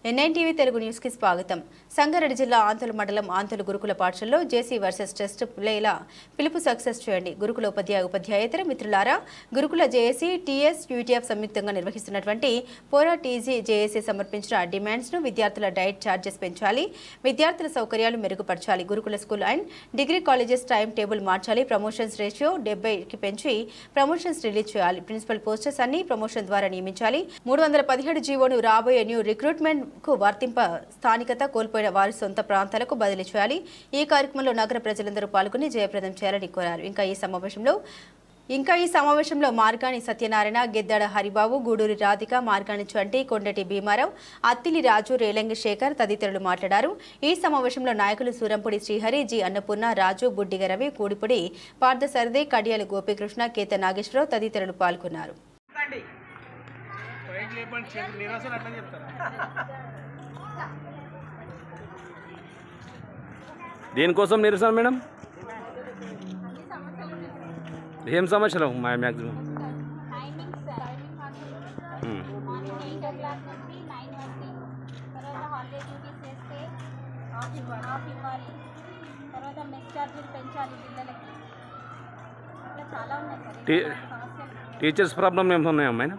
NITV Telugu news కి స్వాగతం. సంగారెడ్డి జిల్లా ఆంతోలు మండలం ఆంతోలు గురుకుల పాఠశాలలో జేసీ వర్సెస్ టెస్ట్ ప్లేల పిలుపు సక్సెస్ చేయండి. గురుకుల ఉపాధ్యాయేతర మిత్రులారా, గురుకుల జేఏసీ టీఎస్ యూటీఎఫ్ సంయుక్తంగా నిర్వహిస్తున్నటువంటి పోరా టీజీ జేఏసీ సమర్పించిన డిమాండ్స్ ను విద్యార్థుల డైట్ ఛార్జెస్ పెంచాలి, విద్యార్థుల సౌకర్యాలు మెరుగుపరచాలి, గురుకుల school and degree colleges time table మార్చాలి, ప్రమోషన్స్ రేషియో 70కి పెంచి ప్రమోషన్స్ రిలీజ్ చేయాలి, ప్రిన్సిపల్ పోస్టర్స్ అన్ని ప్రమోషన్ ద్వారా నియమించాలి, 317 జీవోను రాబోయే న్యూ రిక్రూట్మెంట్ కు వర్తింప స్థానికత కోల్పోయిన వారి సొంత ప్రాంతాలకు బదిలీ చేయాలి. ఈ కార్యక్రమంలో నగర ప్రజలందరూ పాల్గొని జయప్రదం చేయాలని కోరారు. ఇంకా ఈ సమావేశంలో మార్గాని సత్యనారాయణ, గెద్దాడ హరిబాబు, గూడూరి రాధిక, మార్గాని చంటి, కొండటి భీమారావు, అత్తిలి రాజు, రేలంగి శేఖర్ తదితరులు మాట్లాడారు. ఈ సమావేశంలో నాయకులు సూరంపూడి శ్రీహరి, జి అన్నపూర్ణ, రాజు, బుడ్డిగ రవి, కూడిపూడి పార్థసారథి, కడియాల గోపీకృష్ణ, కేత నాగేశ్వరరావు తదితరులు పాల్గొన్నారు. దేనికోసం నిరసన మేడం? ఏం సమస్యలు మ్యాక్సిమం? టీచర్స్ ప్రాబ్లం ఏమున్నాయి అమ్మాయి?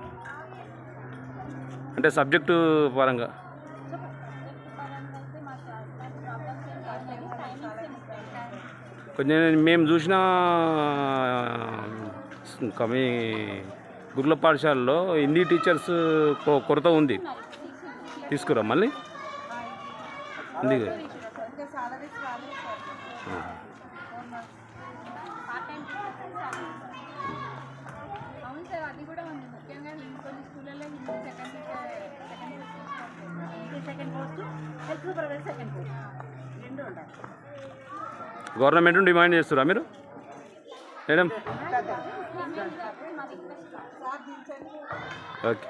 అంటే సబ్జెక్టు పరంగా కొంచెం మేము చూసిన మీ గురుకుల పాఠశాలలో హిందీ టీచర్స్ కొరత ఉంది. తీసుకురా మళ్ళీ హిందీ. గవర్నమెంట్ డిమాండ్ చేస్తురా మీరు మేడం? ఓకే.